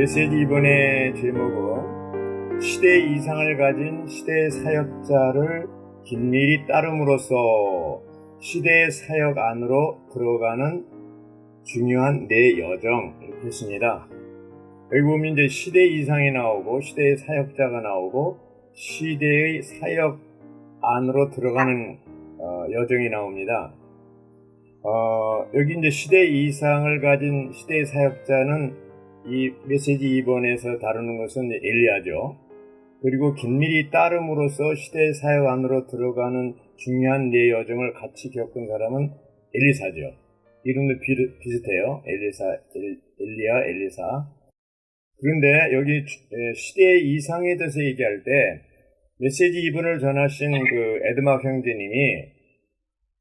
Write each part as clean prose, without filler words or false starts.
메시지 이번의 제목은 시대 이상을 가진 시대 사역자를 긴밀히 따름으로써 시대의 사역 안으로 들어가는 중요한 내 여정, 이렇게 했습니다. 여기 보면 이제 시대 이상이 나오고 시대의 사역자가 나오고 시대의 사역 안으로 들어가는 여정이 나옵니다. 여기 이제 시대 이상을 가진 시대의 사역자는 이 메시지 2번에서 다루는 것은 엘리야죠. 그리고 긴밀히 따름으로써 시대의 사역 안으로 들어가는 중요한 내 여정을 같이 겪은 사람은 엘리사죠. 이름도 비슷해요. 엘리야, 엘리사. 그런데 여기 시대 이상에 대해서 얘기할 때 메시지 2번을 전하신 그 에드막 형제님이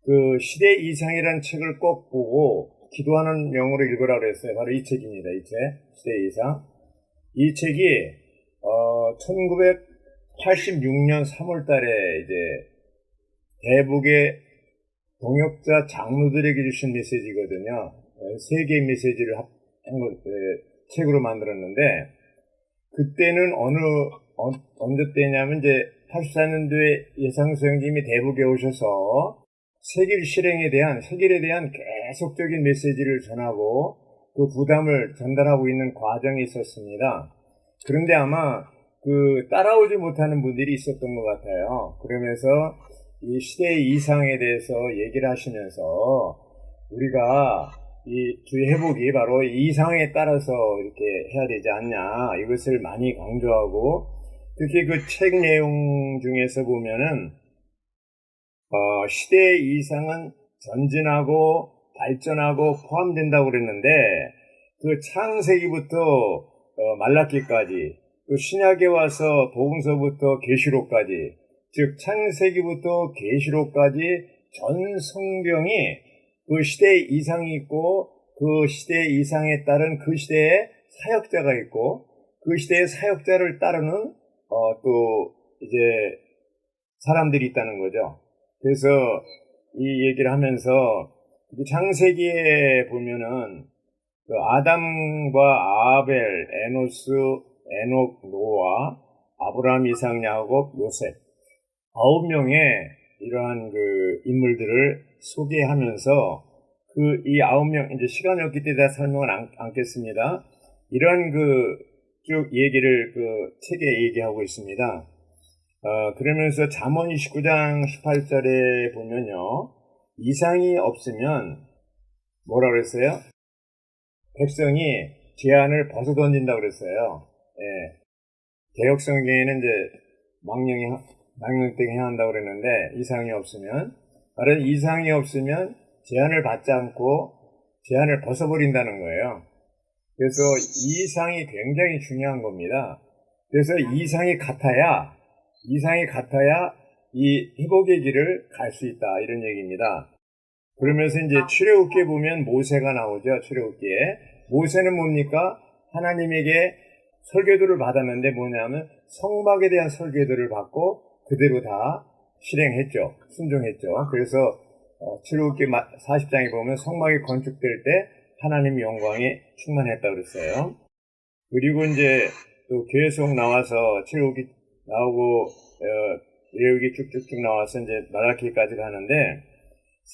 그 시대 이상이라는 책을 꼭 보고 기도하는 명으로 읽으라 그랬어요. 바로 이 책입니다. 이 책, 시대 이상. 이 책이 1986년 3월 달에 이제 대북의 동역자 장로들에게 주신 메시지거든요. 세 개의 메시지를 책으로 만들었는데, 그때는 언제 때냐면 이제 84년도에 예상수 형님이 대북에 오셔서 세계 실행에 대한, 세계에 대한 계속적인 메시지를 전하고 그 부담을 전달하고 있는 과정이 있었습니다. 그런데 아마 그 따라오지 못하는 분들이 있었던 것 같아요. 그러면서 이 시대의 이상에 대해서 얘기를 하시면서 우리가 이 주의 회복이 바로 이 이상에 따라서 이렇게 해야 되지 않냐, 이것을 많이 강조하고, 특히 그 책 내용 중에서 보면은 시대의 이상은 전진하고 발전하고 포함된다고 그랬는데, 그 창세기부터 말라기까지, 또 신약에 와서 복음서부터 계시록까지, 즉 창세기부터 계시록까지 전 성경이 그 시대의 이상이 있고, 그 시대의 이상에 따른 그 시대의 사역자가 있고, 그 시대의 사역자를 따르는 또 이제 사람들이 있다는 거죠. 그래서 이 얘기를 하면서 창세기에 보면은 그 아담과 아벨, 에노스, 에녹, 노아, 아브라함, 이삭, 야곱, 요셉 9명의 이러한 그 인물들을 소개하면서 그 이 9명, 이제 시간이 없기 때문에 설명을 않겠습니다. 이러한 그 쭉 얘기를 그 책에 얘기하고 있습니다. 그러면서 잠언 29장 18절에 보면요, 이상이 없으면 뭐라 그랬어요? 백성이 제한을 벗어던진다고 그랬어요. 예. 개혁성경에는 이제 망령되게 행한다고 그랬는데, 이상이 없으면, 다른 이상이 없으면 제한을 받지 않고 제한을 벗어버린다는 거예요. 그래서 이상이 굉장히 중요한 겁니다. 그래서 이상이 같아야 이 회복의 길을 갈 수 있다, 이런 얘기입니다. 그러면서 이제 출애굽기에 보면 모세가 나오죠. 출애굽기에 모세는 뭡니까? 하나님에게 설교도를 받았는데 뭐냐면 성막에 대한 설교도를 받고 그대로 다 실행했죠. 순종했죠. 그래서 출애굽기 40장에 보면 성막이 건축될 때 하나님의 영광이 충만했다고 그랬어요. 그리고 이제 또 계속 나와서 출애굽기 나오고 레위기 쭉쭉쭉 나와서 이제 말라기까지 가는데,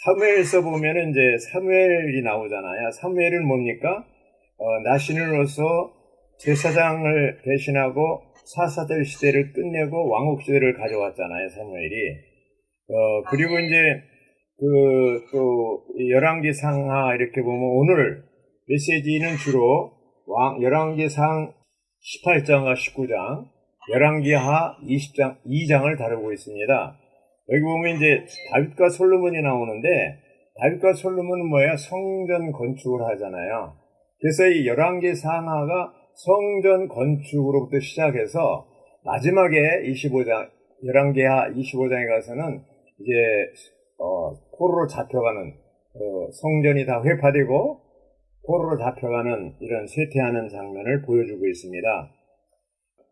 사무엘서 보면은 이제 사무엘이 나오잖아요. 사무엘은 뭡니까? 나신으로서 제사장을 대신하고 사사들 시대를 끝내고 왕국 시대를 가져왔잖아요, 사무엘이. 그리고 이제 또 열왕기상하 이렇게 보면 오늘 메시지는 주로 열왕기상 18장과 19장, 열왕기하 2장을 다루고 있습니다. 여기 보면 이제 다윗과 솔로몬이 나오는데, 다윗과 솔로몬은 뭐예요? 성전 건축을 하잖아요. 그래서 이 열왕기상하가 성전 건축으로부터 시작해서 마지막에 25장, 열왕기하 25장에 가서는 이제 포로로 잡혀가는, 성전이 다 회파되고 포로로 잡혀가는 이런 쇠퇴하는 장면을 보여주고 있습니다.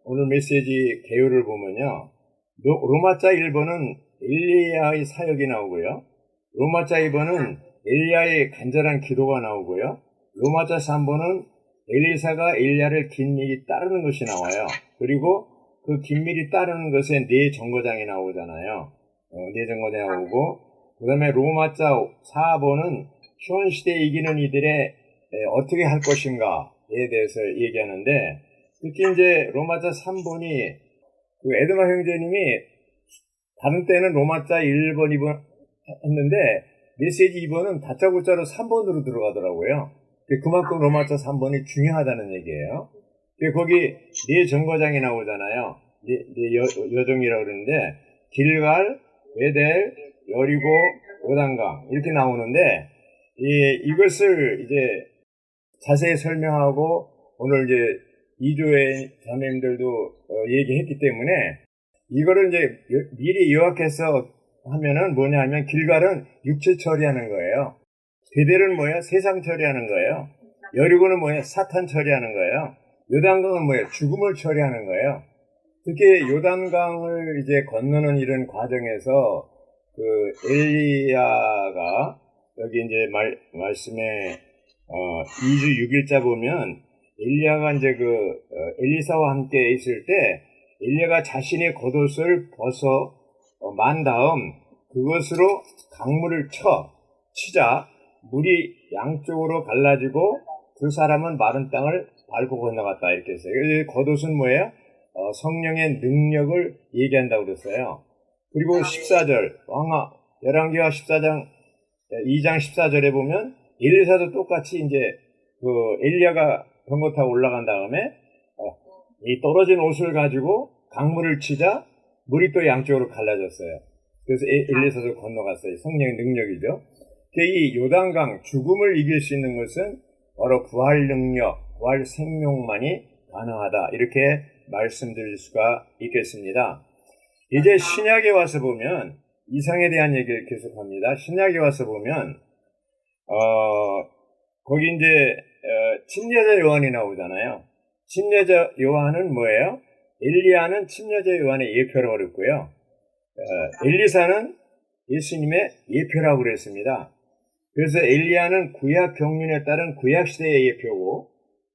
오늘 메시지 개요를 보면요, 로마자 1번은 엘리야의 사역이 나오고요, 로마자 2번은 엘리야의 간절한 기도가 나오고요, 로마자 3번은 엘리사가 엘리야를 긴밀히 따르는 것이 나와요. 그리고 그 긴밀히 따르는 것에 네 정거장이 나오잖아요. 네 정거장이 나오고, 그 다음에 로마자 4번은 현 시대에 이기는 이들의 어떻게 할 것인가에 대해서 얘기하는데, 특히 이제 로마자 3번이 그 에드마 형제님이 다른 때는 로마자 1번, 2번 했는데 메시지 2번은 다짜고짜로 3번으로 들어가더라고요. 그만큼 로마자 3번이 중요하다는 얘기예요. 거기 네 정거장이 나오잖아요. 네 여정이라고 그러는데 길갈, 베델, 여리고, 요단강 이렇게 나오는데 이것을 이제 자세히 설명하고 오늘 이제 이조의 자매님들도 얘기했기 때문에 이거를 이제 미리 요약해서 하면은 뭐냐 하면 길갈은 육체 처리하는 거예요. 베델은 뭐야? 세상 처리하는 거예요. 여리고는 뭐야? 사탄 처리하는 거예요. 요단강은 뭐예요? 죽음을 처리하는 거예요. 특히 요단강을 이제 건너는 이런 과정에서 그 엘리야가 여기 이제 말씀에 2주 6일자 보면 엘리야가 이제 엘리사와 함께 있을 때 엘리야가 자신의 겉옷을 벗어 만 다음 그것으로 강물을 치자 물이 양쪽으로 갈라지고 두 사람은 마른 땅을 밟고 건너갔다 이렇게 했어요. 겉옷은 뭐예요? 성령의 능력을 얘기한다고 그랬어요. 그리고 14절 열왕기하 14장 2장 14절에 보면 엘리사도 똑같이 이제 엘리야가 병거 타고 올라간 다음에 이 떨어진 옷을 가지고 강물을 치자 물이 또 양쪽으로 갈라졌어요. 그래서 엘리사도 건너갔어요. 성령의 능력이죠. 이 요단강 죽음을 이길 수 있는 것은 바로 부활 능력, 부활 생명만이 가능하다. 이렇게 말씀드릴 수가 있겠습니다. 이제 신약에 와서 보면 이상에 대한 얘기를 계속합니다. 신약에 와서 보면 거기 이제 침례자 요한이 나오잖아요. 침례자 요한은 뭐예요? 엘리야는 침례자 요한의 예표라고 그랬고요. 엘리사는 예수님의 예표라고 그랬습니다. 그래서 엘리야는 구약 경륜에 따른 구약 시대의 예표고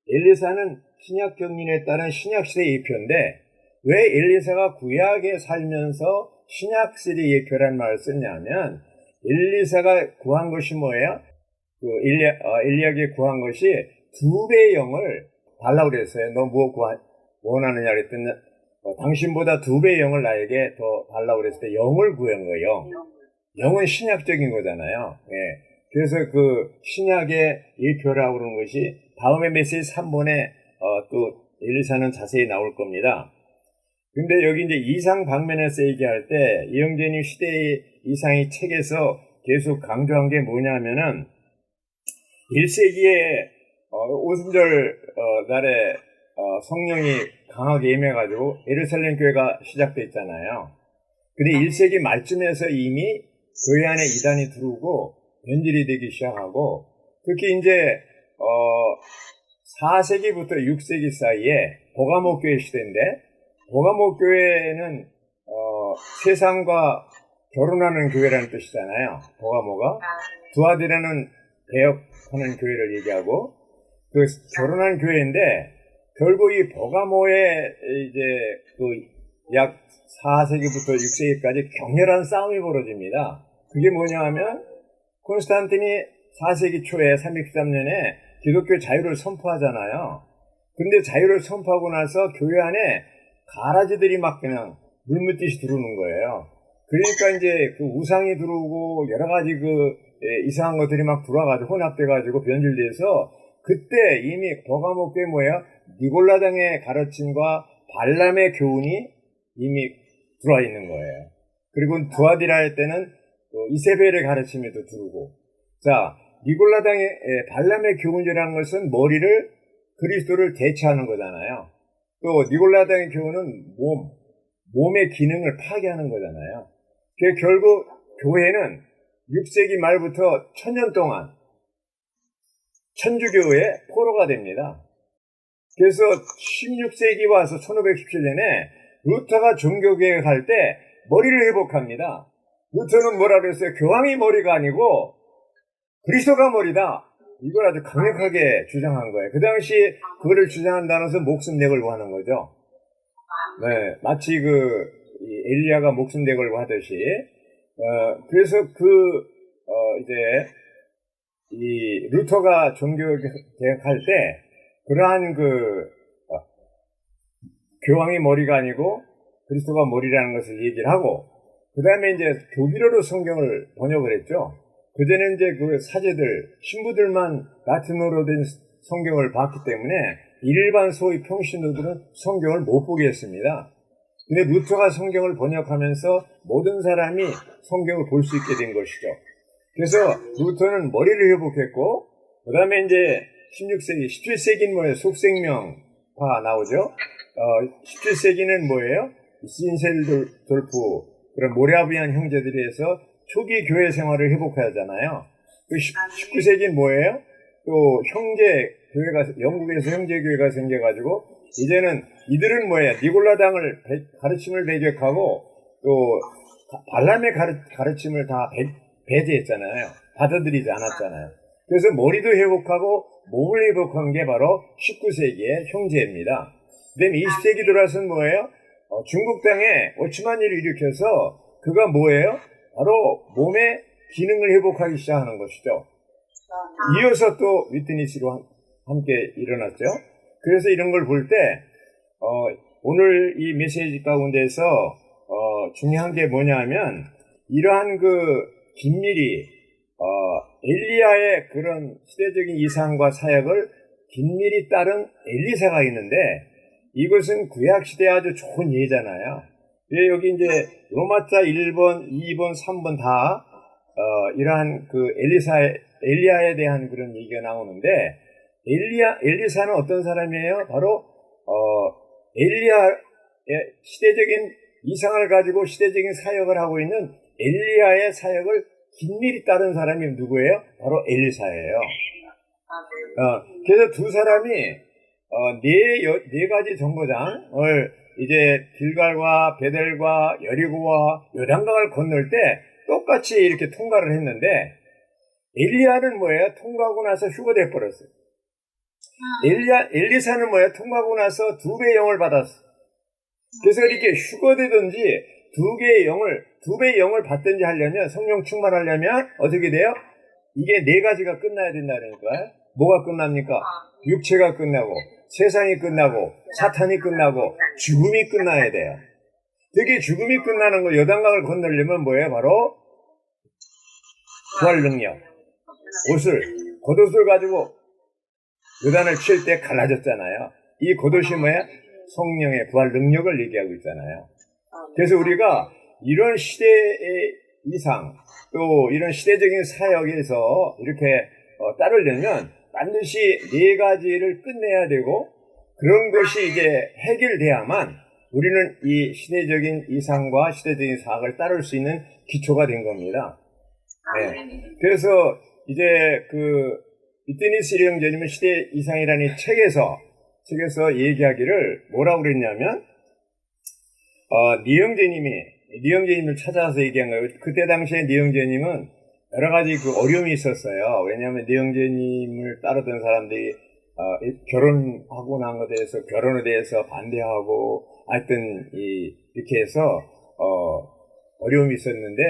엘리사는 신약 경륜에 따른 신약 시대의 예표인데 왜 엘리사가 구약에 살면서 신약 시대의 예표라는 말을 썼냐면 엘리사가 구한 것이 뭐예요? 엘리야에게 구한 것이 2배의 영을 달라고 그랬어요. 너 뭐 원하느냐 그랬더니 당신보다 2배의 영을 나에게 더 달라고 그랬을 때 영을 구한 거예요. 영은 신약적인 거잖아요. 예. 그래서 그 신약의 예표라고 그러는 것이 다음에 메시지 3번에 또 엘리사는 자세히 나올 겁니다. 근데 여기 이제 이상 방면에서 얘기할 때 이영재님 시대의 이상이 책에서 계속 강조한 게 뭐냐면은 1세기에 오순절 날에 성령이 강하게 임해가지고 예루살렘 교회가 시작됐잖아요. 근데 1세기 말쯤에서 이미 교회 안에 이단이 들어오고 변질이 되기 시작하고 특히 이제 4세기부터 6세기 사이에 버가모 교회 시대인데 버가모 교회는 세상과 결혼하는 교회라는 뜻이잖아요. 버가모가 두아디라는 개혁하는 교회를 얘기하고 그 결혼한 교회인데 결국 이 버가모의 이제 그 약 4세기부터 6세기까지 격렬한 싸움이 벌어집니다. 그게 뭐냐 하면 콘스탄틴이 4세기 초에 363년에 기독교 자유를 선포하잖아요. 근데 자유를 선포하고 나서 교회 안에 가라지들이 막 그냥 물묻듯이 들어오는 거예요. 그러니까 이제 그 우상이 들어오고 여러 가지 이상한 것들이 막 들어와가지고 혼합돼가지고 변질돼서 그때 이미 버가모 교회 뭐예요? 니골라당의 가르침과 발람의 교훈이 이미 들어와 있는 거예요. 그리고 두아디라 할 때는 이세벨의 가르침이 또 들어오고. 자, 니골라당의 발람의 교훈이라는 것은 머리를 그리스도를 대체하는 거잖아요. 또 니골라당의 교훈은 몸의 기능을 파괴하는 거잖아요. 그래서 결국 교회는 6세기 말부터 1000년 동안 천주교의 포로가 됩니다. 그래서 16세기 와서 1517년에 루터가 종교개혁할 때 머리를 회복합니다. 루터는 뭐라 그랬어요? 교황이 머리가 아니고 그리스도가 머리다. 이걸 아주 강력하게 주장한 거예요. 그 당시 그거를 주장한다면서 목숨 내걸고 하는 거죠. 네, 마치 이 엘리야가 목숨 내걸고 하듯이, 그래서 이제, 이 루터가 종교개혁할 때, 그러한 교황이 머리가 아니고 그리스도가 머리라는 것을 얘기를 하고, 그 다음에 이제 교기로로 성경을 번역을 했죠. 그전에 이제 그 사제들, 신부들만 라틴어로 된 성경을 봤기 때문에 일반 소위 평신도들은 성경을 못 보게 했습니다. 근데 루터가 성경을 번역하면서 모든 사람이 성경을 볼 수 있게 된 것이죠. 그래서 루터는 머리를 회복했고, 그 다음에 이제 16세기, 17세기는 뭐예요? 속생명화 나오죠. 17세기는 뭐예요? 신셀돌프, 그런 모라비안 형제들이 해서 초기 교회 생활을 회복하잖아요. 19세기는 뭐예요? 또 교회가, 영국에서 형제교회가 생겨가지고, 이제는 이들은 뭐예요? 니골라당을 가르침을 배격하고, 또 발람의 가르침을 다 배제했잖아요. 받아들이지 않았잖아요. 그래서 머리도 회복하고 몸을 회복한 게 바로 19세기의 형제입니다. 그 다음에 20세기 들어와서는 뭐예요? 중국 땅에 오츠만리를 일으켜서 그가 뭐예요? 바로 몸의 기능을 회복하기 시작하는 것이죠. 이어서 또 위트니스로 함께 일어났죠. 그래서 이런 걸 볼 때 오늘 이 메시지 가운데서 중요한 게 뭐냐 하면 이러한 긴밀히 엘리야의 그런 시대적인 이상과 사역을 긴밀히 따른 엘리사가 있는데 이것은 구약시대에 아주 좋은 예잖아요. 여기 이제 로마자 1번, 2번, 3번 다 이러한 엘리야에 대한 그런 얘기가 나오는데 엘리사는 어떤 사람이에요? 바로 엘리야의 시대적인 이상을 가지고 시대적인 사역을 하고 있는 엘리야의 사역을 긴밀히 따른 사람이 누구예요? 바로 엘리사예요. 그래서 두 사람이 네 가지 정거장을 이제 길갈과 베델과 여리고와 요단강을 건널 때 똑같이 이렇게 통과를 했는데 엘리야는 뭐예요? 통과하고 나서 휴거돼 버렸어요. 엘리사는 뭐예요? 통과하고 나서 2배의 영을 받았어. 그래서 이렇게 휴거되든지 2배의 영을 받든지 하려면, 성령 충만하려면 어떻게 돼요? 이게 네 가지가 끝나야 된다니까요. 뭐가 끝납니까? 육체가 끝나고, 세상이 끝나고, 사탄이 끝나고, 죽음이 끝나야 돼요. 특히 죽음이 끝나는 거, 요단강을 건너려면 뭐예요? 바로 부활 능력. 겉옷을 가지고 요단을 칠 때 갈라졌잖아요. 이 겉옷이 뭐야? 성령의 부활 능력을 얘기하고 있잖아요. 그래서 우리가 이런 시대의 이상, 또 이런 시대적인 사역에서 이렇게 따르려면 반드시 네 가지를 끝내야 되고, 그런 것이 이제 해결돼야만 우리는 이 시대적인 이상과 시대적인 사역을 따를 수 있는 기초가 된 겁니다. 네. 그래서 이제 위트니스 형제님은 시대 이상이라는 책에서 얘기하기를 뭐라고 그랬냐면, 니 형제님을 찾아와서 얘기한 거예요. 그때 당시에 니 형제님은 여러 가지 어려움이 있었어요. 왜냐하면 니 형제님을 따르던 사람들이 결혼하고 난 것에 대해서, 결혼에 대해서 반대하고, 하여튼 이렇게 해서 어려움이 있었는데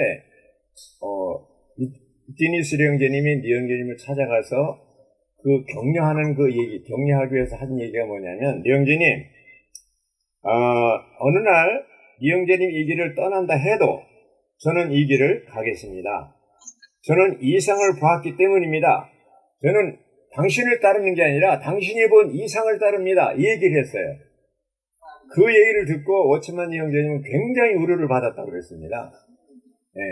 위트니스 형제님이 니 형제님을 찾아가서 격려하기 위해서 한 얘기가 뭐냐면, 니 형제님, 어느 날 니 형제님 이 길을 떠난다 해도 저는 이 길을 가겠습니다. 저는 이상을 보았기 때문입니다. 저는 당신을 따르는 게 아니라 당신이 본 이상을 따릅니다. 이 얘기를 했어요. 그 얘기를 듣고 워치만 형제님은 굉장히 위로를 받았다고 그랬습니다. 네.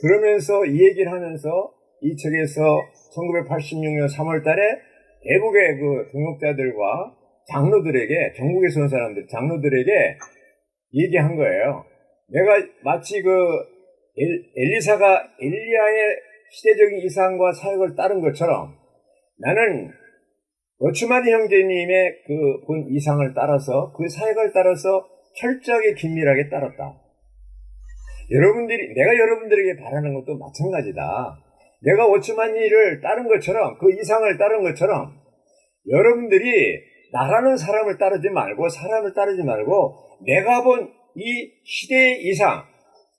그러면서 이 얘기를 하면서 이 책에서 1986년 3월 달에 대북의 동역자들과 장로들에게, 전국에서 온 사람들, 장로들에게 얘기한 거예요. 내가 마치 엘리사가 엘리야의 시대적인 이상과 사역을 따른 것처럼 나는 워츠마디 형제님의 본 이상을 따라서, 그 사역을 따라서 철저하게 긴밀하게 따랐다. 내가 여러분들에게 바라는 것도 마찬가지다. 내가 워치만 일을 따른 것처럼, 그 이상을 따른 것처럼, 여러분들이 나라는 사람을 따르지 말고, 사람을 따르지 말고, 내가 본 이 시대의 이상,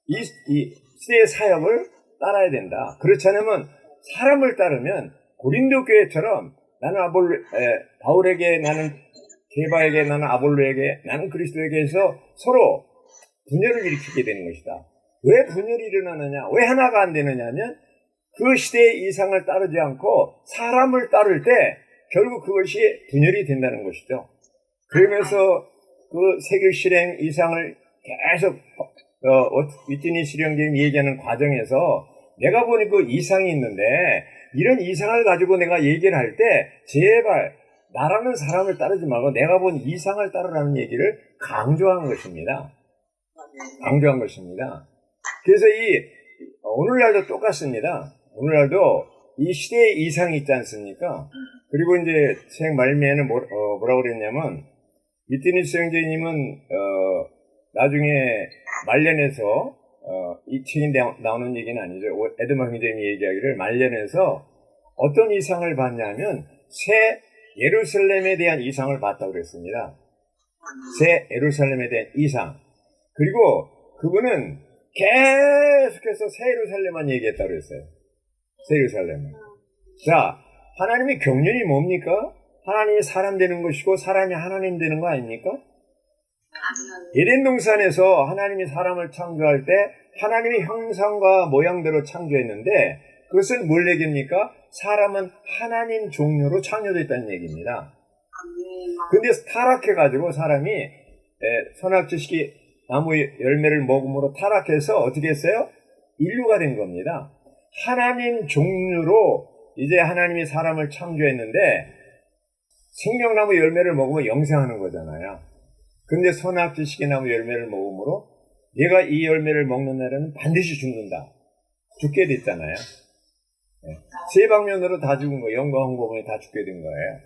이 시대의 사역을 따라야 된다. 그렇지 않으면 사람을 따르면 고린도 교회처럼 나는 바울에게, 나는 게바에게, 나는 아볼로에게, 나는 그리스도에게 해서 서로 분열을 일으키게 되는 것이다. 왜 분열이 일어나느냐? 왜 하나가 안 되느냐 하면 그 시대의 이상을 따르지 않고 사람을 따를 때 결국 그것이 분열이 된다는 것이죠. 그러면서 그 세계 실행 이상을 계속 위트니 실령님이 얘기하는 과정에서 내가 보니 그 이상이 있는데 이런 이상을 가지고 내가 얘기를 할 때 제발 나라는 사람을 따르지 말고 내가 본 이상을 따르라는 얘기를 강조한 것입니다. 강조한 것입니다. 그래서 오늘날도 똑같습니다. 오늘날도 이 시대의 이상이 있지 않습니까? 그리고 이제 책 말미에는 뭐라고 그랬냐면, 위트니 실령님은 나중에 말년에서 이 책에 나오는 얘기는 아니죠. 에드먼 형제님이 얘기하기를 말년에서 어떤 이상을 봤냐면 새 예루살렘에 대한 이상을 봤다고 그랬습니다. 새 예루살렘에 대한 이상. 그리고 그분은 계속해서 새 예루살렘만 얘기했다고 그랬어요. 새 예루살렘. 자, 하나님의 경륜이 뭡니까? 하나님이 사람 되는 것이고 사람이 하나님 되는 거 아닙니까? 에덴 동산에서 하나님이 사람을 창조할 때 하나님의 형상과 모양대로 창조했는데 그것은 뭘 얘기입니까? 사람은 하나님 종류로 창조됐다는 얘기입니다. 근데 타락해가지고 사람이 선악지식이 나무 열매를 먹음으로 타락해서 어떻게 했어요? 인류가 된 겁니다. 하나님 종류로 이제 하나님이 사람을 창조했는데 생명나무 열매를 먹으면 영생하는 거잖아요. 근데 선악지식의 나무 열매를 먹음으로 얘가 이 열매를 먹는 날에는 반드시 죽는다. 죽게 됐잖아요. 네. 세 방면으로 다 죽은 거예요. 영과 홍공에 다 죽게 된 거예요.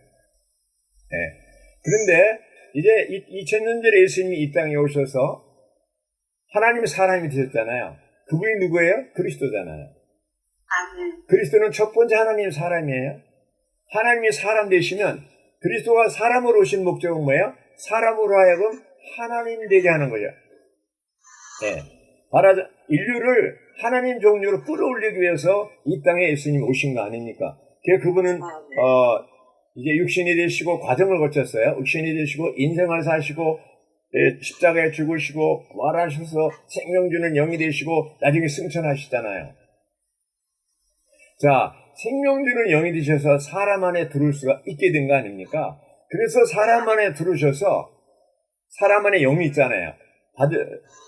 네. 그런데 이제 2000년 전에 예수님이 이 땅에 오셔서 하나님의 사람이 되셨잖아요. 그분이 누구예요? 그리스도잖아요. 그리스도는 첫 번째 하나님의 사람이에요. 하나님이 사람 되시면 그리스도가 사람으로 오신 목적은 뭐예요? 사람으로 하여금 하나님 되게 하는 거죠. 네. 말하자 인류를 하나님 종류로 끌어올리기 위해서 이 땅에 예수님이 오신 거 아닙니까? 그분은 이제 육신이 되시고 과정을 거쳤어요. 육신이 되시고 인생을 사시고 십자가에 죽으시고 부활하셔서 생명 주는 영이 되시고 나중에 승천하시잖아요. 자, 생명 주는 영이 되셔서 사람 안에 들어올 수가 있게 된 거 아닙니까? 그래서 사람 안에 들어오셔서 사람 안에 영이 있잖아요.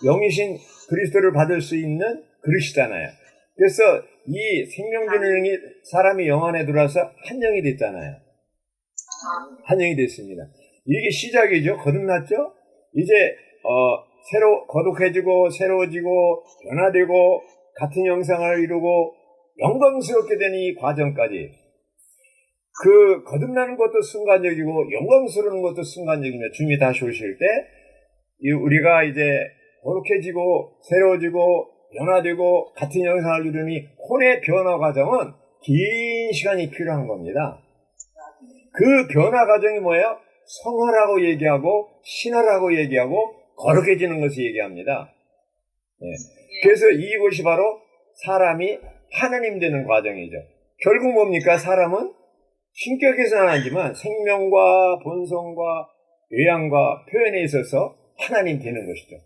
영이신 그리스도를 받을 수 있는 그릇이잖아요. 그래서 이 생명 주는 영이 사람이 영 안에 들어와서 한 영이 됐잖아요. 한 영이 됐습니다. 이게 시작이죠. 거듭났죠? 이제 거룩해지고 새로워지고 변화되고 같은 형상을 이루고 영광스럽게 되는 이 과정까지 그 거듭나는 것도 순간적이고 영광스러운 것도 순간적이며 주님이 다시 오실 때 우리가 이제 거룩해지고 새로워지고 변화되고 같은 형상을 이루니 혼의 변화 과정은 긴 시간이 필요한 겁니다. 그 변화 과정이 뭐예요? 성화라고 얘기하고 신화라고 얘기하고 거룩해지는 것을 얘기합니다. 네. 그래서 이것이 바로 사람이 하나님 되는 과정이죠. 결국 뭡니까? 사람은 신격에서는 아니지만 생명과 본성과 외양과 표현에 있어서 하나님 되는 것이죠.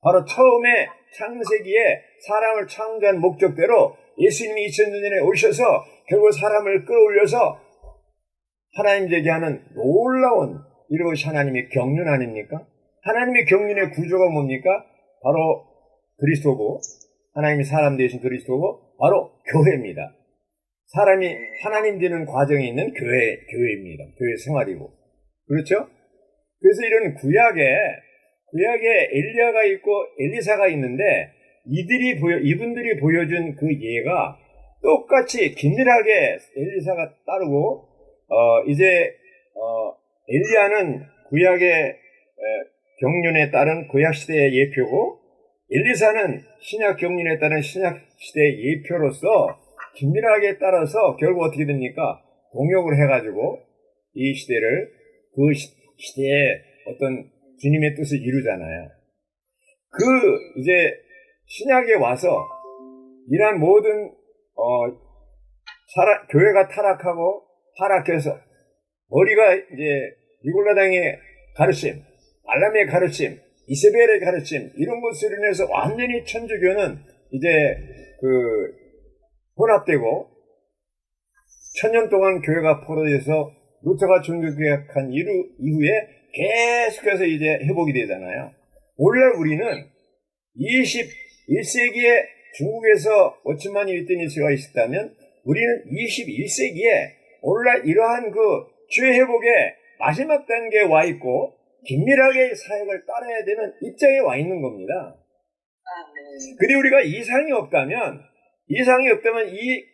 바로 처음에 창세기에 사람을 창조한 목적대로 예수님이 2000년 전에 오셔서 결국 사람을 끌어올려서 하나님 되게 하는 놀라운 이것이 하나님의 경륜 아닙니까? 하나님의 경륜의 구조가 뭡니까? 바로 그리스도고 하나님이 사람 되신 그리스도고 바로 교회입니다. 사람이 하나님 되는 과정에 있는 교회입니다. 교회 생활이고. 그렇죠? 그래서 이런 구약에 엘리야가 있고 엘리사가 있는데 이분들이 보여준 그 예가 똑같이 긴밀하게 엘리사가 따르고 엘리야는 구약의 경륜에 따른 구약 시대의 예표고 엘리사는 신약 경륜에 따른 신약 시대의 예표로서 긴밀하게 따라서 결국 어떻게 됩니까? 동역을 해가지고 이 시대를 그 시대에 어떤 주님의 뜻을 이루잖아요. 이제 신약에 와서 이러한 모든 교회가 타락하고 타락해서 머리가 이제 니골라당의 가르침, 알람의 가르침, 이세벨의 가르침 이런 것으로 인해서 완전히 천주교는 이제 혼합되고 천년 동안 교회가 포로돼서 루터가 종교개혁한 이후에 계속해서 이제 회복이 되잖아요. 오늘날 우리는 21세기에 중국에서 5천만이 윗대니스가 있었다면 우리는 21세기에 오늘날 이러한 주의 회복의 마지막 단계에 와 있고 긴밀하게 사역을 따라야 되는 입장에 와 있는 겁니다. 근데 우리가 이상이 없다면 이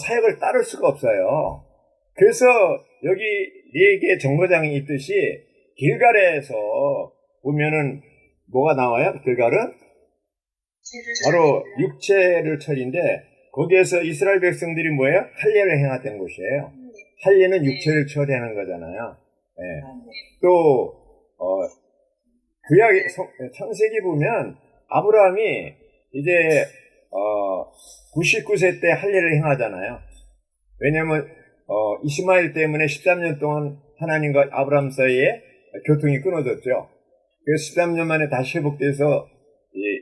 사역을 따를 수가 없어요. 그래서 여기 4개의 정거장이 있듯이 길갈에서 보면은 뭐가 나와요? 길갈은 바로 육체를 처리인데 거기에서 이스라엘 백성들이 뭐예요? 할례를 행했던 곳이에요. 할례는 육체를 처리하는 거잖아요. 네. 또 구약 창세기 보면 아브라함이 이제 99세 때 할례를 행하잖아요. 왜냐하면 이스마엘 때문에 13년 동안 하나님과 아브라함 사이에 교통이 끊어졌죠. 그래서 13년 만에 다시 회복돼서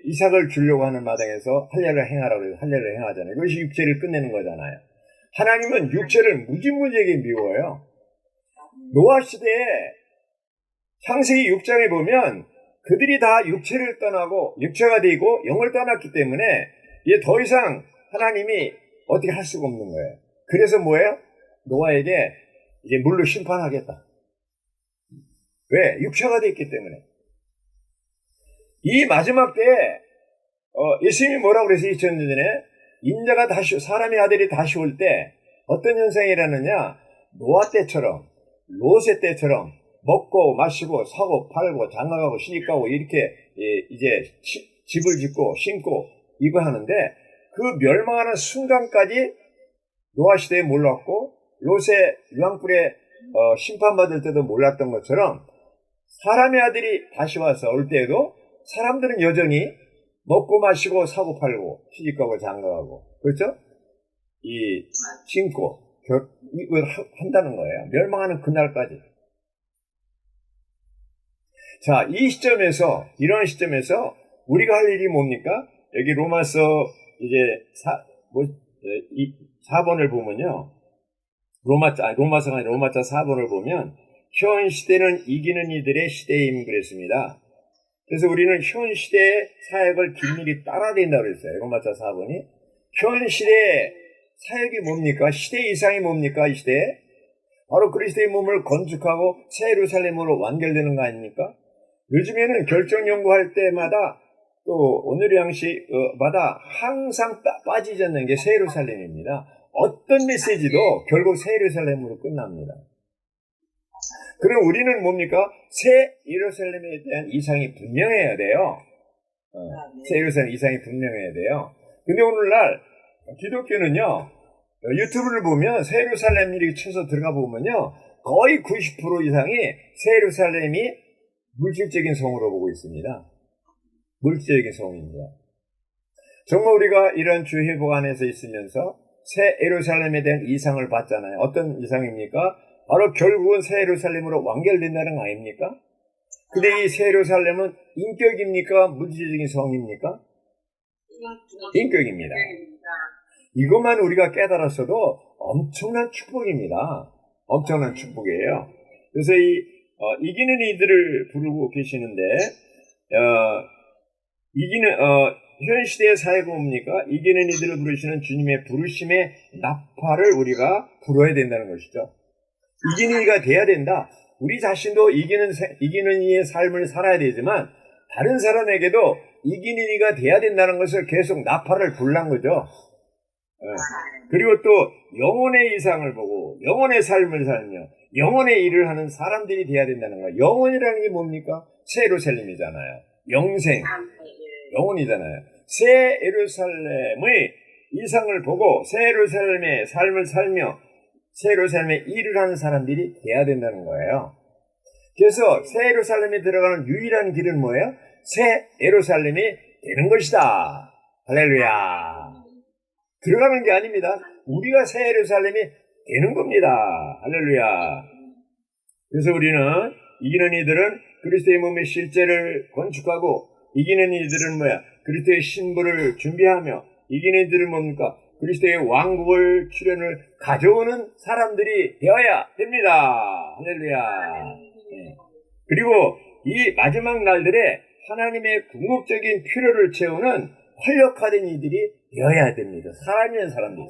이삭을 주려고 하는 마당에서 할례를 행하라고 해서 할례를 행하잖아요. 그것이 육체를 끝내는 거잖아요. 하나님은 육체를 무지무지하게 미워요. 노아 시대에 창세기 6장에 보면 그들이 다 육체를 떠나고 육체가 되고 영을 떠났기 때문에 이제 더 이상 하나님이 어떻게 할 수가 없는 거예요. 그래서 뭐예요? 노아에게 이제 물로 심판하겠다. 왜? 육체가 됐기 때문에. 이 마지막 때에 예수님이 뭐라고 그랬어요? 2000년 전에 인자가 사람의 아들이 다시 올 때 어떤 현상이 일어나느냐? 노아 때처럼 롯의 때처럼 먹고 마시고 사고 팔고 장가가고 시집가고 이렇게 이제 집을 짓고 심고 이거 하는데 그 멸망하는 순간까지 노아 시대에 몰랐고 롯의 유황불에 심판받을 때도 몰랐던 것처럼 사람의 아들이 다시 와서 올 때에도 사람들은 여전히 먹고 마시고 사고 팔고 시집가고 장가가고 그렇죠? 심고 이걸 한다는 거예요. 멸망하는 그날까지. 자, 이런 시점에서 우리가 할 일이 뭡니까? 여기 로마서 이제 4번을 보면요. 로마서가 아니라 로마서 4번을 보면 현 시대는 이기는 이들의 시대임 그랬습니다. 그래서 우리는 현 시대의 사역을 긴밀히 따라야 된다고 그랬어요. 로마서 4번이. 현 시대의 사역이 뭡니까? 시대 이상이 뭡니까? 이 시대에? 바로 그리스도의 몸을 건축하고 새 예루살렘으로 완결되는 거 아닙니까? 요즘에는 결정 연구할 때마다 또 오늘의 양식마다 항상 빠지지 않는 게 새 예루살렘입니다. 어떤 메시지도 결국 새 예루살렘으로 끝납니다. 그럼 우리는 뭡니까? 새 예루살렘에 대한 이상이 분명해야 돼요. 새 예루살렘 이상이 분명해야 돼요. 근데 오늘날 기독교는요, 유튜브를 보면 새 예루살렘 이렇게 쳐서 들어가 보면요, 거의 90% 이상이 새 예루살렘이 물질적인 성으로 보고 있습니다. 물질적인 성입니다. 정말 우리가 이런 주 회복 안에서 있으면서 새 예루살렘에 대한 이상을 받잖아요. 어떤 이상입니까? 바로 결국은 새 예루살렘으로 완결된다는 거 아닙니까? 근데 이 새 예루살렘은 인격입니까? 물질적인 성입니까? 인격입니다. 이것만 우리가 깨달았어도 엄청난 축복입니다. 엄청난 축복이에요. 그래서 이기는 이들을 부르고 계시는데, 현 시대의 사회가 뭡니까? 이기는 이들을 부르시는 주님의 부르심의 나팔을 우리가 불어야 된다는 것이죠. 이기는 이가 돼야 된다. 우리 자신도 이기는 이의 삶을 살아야 되지만, 다른 사람에게도 이기는 이가 돼야 된다는 것을 계속 나팔을 불란 거죠. 그리고 또 영혼의 이상을 보고 영혼의 삶을 살며 영혼의 일을 하는 사람들이 돼야 된다는 거예요. 영혼이라는 게 뭡니까? 새 예루살렘이잖아요. 영생, 영혼이잖아요. 새 예루살렘의 이상을 보고 새 예루살렘의 삶을 살며 새 예루살렘에 일을 하는 사람들이 돼야 된다는 거예요. 그래서 새 예루살렘에 들어가는 유일한 길은 뭐예요? 새 예루살렘이 되는 것이다. 할렐루야. 들어가는 게 아닙니다. 우리가 새 예루살렘이 되는 겁니다. 할렐루야. 그래서 우리는 이기는 이들은 그리스도의 몸의 실제를 건축하고, 이기는 이들은 뭐야? 그리스도의 신부를 준비하며, 이기는 이들은 뭡니까? 그리스도의 왕국을 출현을 가져오는 사람들이 되어야 됩니다. 할렐루야. 네. 그리고 이 마지막 날들에 하나님의 궁극적인 필요를 채우는 활력화된 이들이 되어야 됩니다. 살아있는 사람들.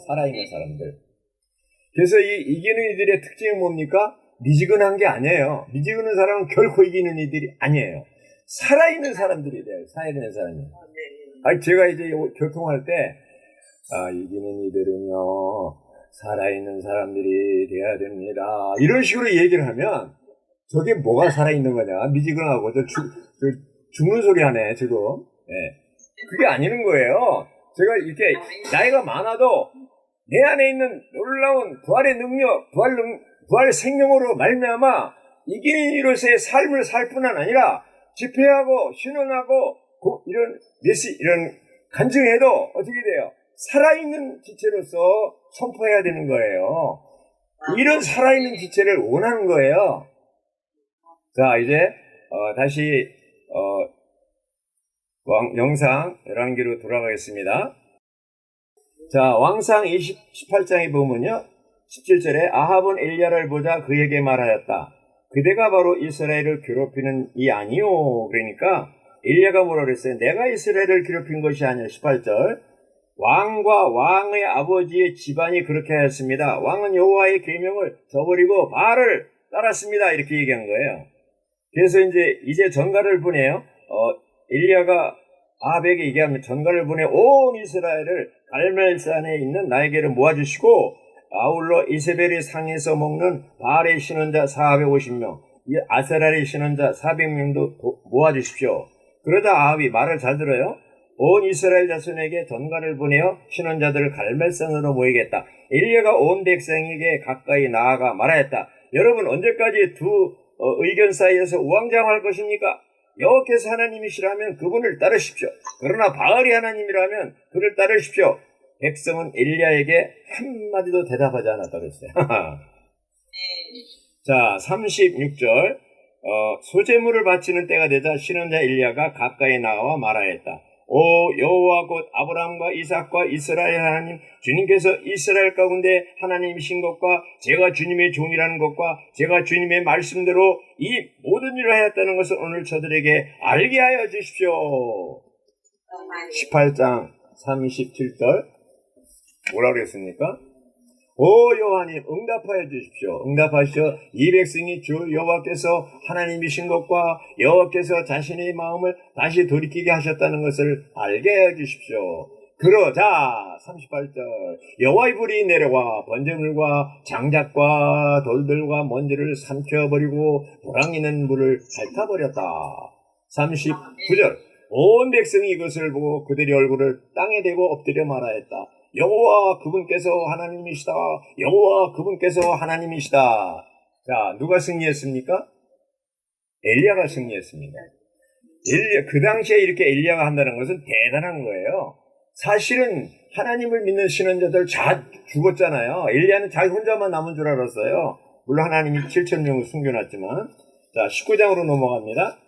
그래서 이 이기는 이들의 특징이 뭡니까? 미지근한 게 아니에요. 미지근한 사람은 결코 이기는 이들이 아니에요. 살아있는 사람들이 돼요. 살아있는 사람이. 아니, 제가 이제 교통할 때, 이기는 이들은요, 살아있는 사람들이 돼야 됩니다. 이런 식으로 얘기를 하면, 저게 뭐가 살아있는 거냐? 미지근하고, 죽는 소리 하네, 지금. 네. 그게 아니는 거예요. 제가 이렇게 나이가 많아도 내 안에 있는 놀라운 부활의 능력, 부활의 생명으로 말미암아 이기는 이로서의 삶을 살 뿐만 아니라 집회하고 신원하고 이런 간증해도 어떻게 돼요? 살아있는 지체로서 선포해야 되는 거예요. 이런 살아있는 지체를 원하는 거예요. 자, 이제 다시 영상 11개로 돌아가겠습니다. 자, 왕상 18장에 보면요, 17절에 아합은 엘리야를 보자 그에게 말하였다. 그대가 바로 이스라엘을 괴롭히는 이 아니요. 그러니까 엘리야가 뭐라 그랬어요? 내가 이스라엘을 괴롭힌 것이 아니라. 18절, 왕과 왕의 아버지의 집안이 그렇게 하였습니다. 왕은 여호와의 계명을 저버리고 바알을 따랐습니다. 이렇게 얘기한 거예요. 그래서 이제 전가를 보내요. 엘리야가 아합에게 얘기하면 전가를 보내 온 이스라엘을 갈멜산에 있는 나에게를 모아주시고, 아울러 이세벨의 상에서 먹는 바알의 신원자 450명, 아세라의 신원자 400명도 모아주십시오. 그러자 아합이 말을 잘 들어요. 온 이스라엘 자손에게 전가를 보내어 신원자들을 갈멜산으로 모이겠다. 엘리야가 온 백성에게 가까이 나아가 말하였다. 여러분, 언제까지 두 의견 사이에서 우왕좌왕할 것입니까? 여호와께서 하나님이시라면 그분을 따르십시오. 그러나 바알이 하나님이라면 그를 따르십시오. 백성은 엘리야에게 한마디도 대답하지 않았다고 했어요. 자, 36절, 소제물을 바치는 때가 되자 신원자 엘리야가 가까이 나와 말하였다. 오 여호와 곧 아브라함과 이삭과 이스라엘 하나님, 주님께서 이스라엘 가운데 하나님이신 것과 제가 주님의 종이라는 것과 제가 주님의 말씀대로 이 모든 일을 하였다는 것을 오늘 저들에게 알게 하여 주십시오. 18장 37절 뭐라 그랬습니까? 오 여호와님, 응답하여 주십시오. 응답하시어 이 백성이 주 여호와께서 하나님이신 것과 여호와께서 자신의 마음을 다시 돌이키게 하셨다는 것을 알게 해 주십시오. 그러자 38절, 여호와의 불이 내려와 번제물과 장작과 돌들과 먼지를 삼켜버리고 도랑이는 물을 핥아버렸다. 39절, 온 백성이 이것을 보고 그들의 얼굴을 땅에 대고 엎드려 말하였다. 여호와 그분께서 하나님이시다. 여호와 그분께서 하나님이시다. 자, 누가 승리했습니까? 엘리야가 승리했습니다. 그 당시에 이렇게 엘리야가 한다는 것은 대단한 거예요. 사실은 하나님을 믿는 신원자들 다 죽었잖아요. 엘리야는 자기 혼자만 남은 줄 알았어요. 물론 하나님이 7,000명을 숨겨놨지만. 자, 19장으로 넘어갑니다.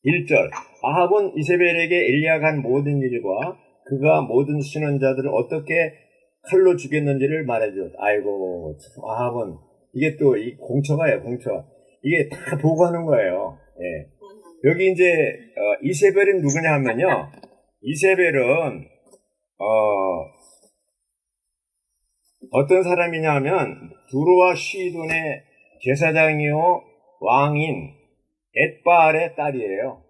1절, 아합은 이세벨에게 엘리야가 한 모든 일과 그가 모든 신원자들을 어떻게 칼로 죽였는지를 말해줘. 아이고, 참, 아합은 이게 또 이 공처가요, 공처. 이게 다 보고하는 거예요. 예. 여기 이제 이세벨은 누구냐 하면요, 이세벨은 어떤 사람이냐 하면 두로와 시돈의 제사장이요 왕인 엣바알의 딸이에요.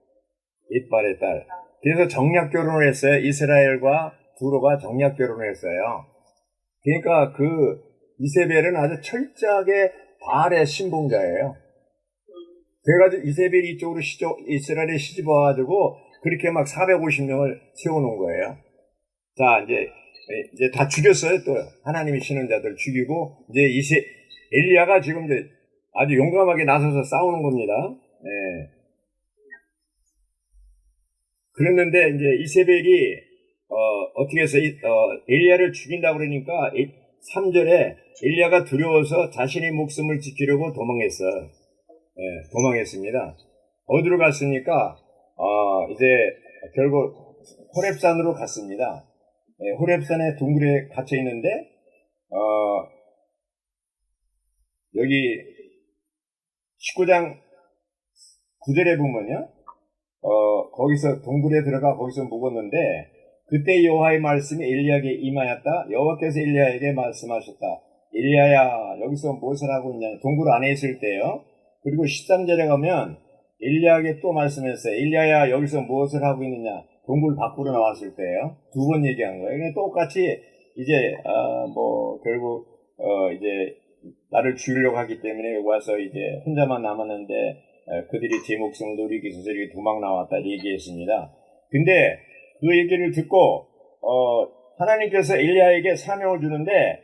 엣바알의 딸. 그래서 정략 결혼을 했어요. 이스라엘과 두로가 정략 결혼을 했어요. 그러니까 그 이세벨은 아주 철저하게 바알의 신봉자예요. 그래가지고 이세벨이 이쪽으로 이스라엘에 시집 와가지고 그렇게 막 450명을 세워놓은 거예요. 자, 이제 이제 다 죽였어요. 또 하나님의 신원자들 죽이고 이제 엘리야가 지금 이제 아주 용감하게 나서서 싸우는 겁니다. 예. 그랬는데 이제 이세벨이 어떻게 해서 엘리야를 죽인다 그러니까 3절에 엘리야가 두려워서 자신의 목숨을 지키려고 도망했어. 예, 도망했습니다. 어디로 갔습니까? 이제 결국 호렙산으로 갔습니다. 예, 호렙산에 둥그레 갇혀 있는데 여기 19장 9절에 보면요. 거기서 동굴에 들어가 거기서 묵었는데 그때 여호와의 말씀이 엘리야에게 임하였다. 여호와께서 엘리야에게 말씀하셨다. 엘리야야 여기서 무엇을 하고 있냐. 동굴 안에 있을 때요. 그리고 13절에 가면 엘리야에게 또 말씀했어요. 엘리야야 여기서 무엇을 하고 있느냐. 동굴 밖으로 나왔을 때요. 두 번 얘기한 거예요. 그러니까 똑같이 이제 결국 이제 나를 죽이려고 하기 때문에 와서 이제 혼자만 남았는데 그들이 제 목숨을 노리기 위해서 이렇게 도망 나왔다 얘기했습니다. 근데 그 얘기를 듣고 하나님께서 엘리야에게 사명을 주는데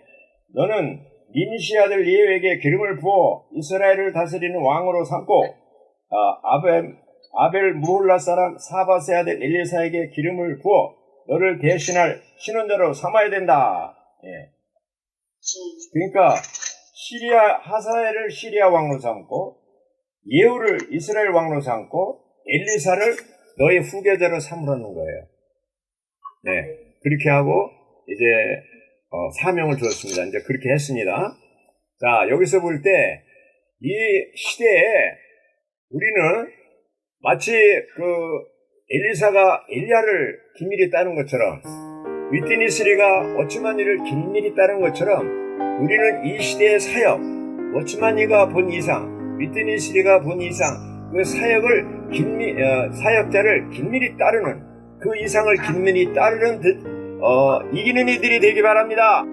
너는 님시 아들 예후에게 기름을 부어 이스라엘을 다스리는 왕으로 삼고 아벨 무홀라 사람 사바세 아들 엘리사에게 기름을 부어 너를 대신할 신원자로 삼아야 된다. 예. 그러니까 하사엘을 시리아 왕으로 삼고 예후를 이스라엘 왕으로 삼고 엘리사를 너의 후계자로 삼으라는 거예요. 네, 그렇게 하고 이제 사명을 주었습니다. 이제 그렇게 했습니다. 자, 여기서 볼 때 이 시대에 우리는 마치 엘리사가 엘리야를 긴밀히 따른 것처럼 윗디니스리가 워치만니를 긴밀히 따른 것처럼 우리는 이 시대의 사역, 워치만니가 본 이상, 윗디니스리가 본 이상 그 사역을 사역자를 긴밀히 따르는 그 이상을 긴밀히 따르는 이기는 이들이 되기 바랍니다.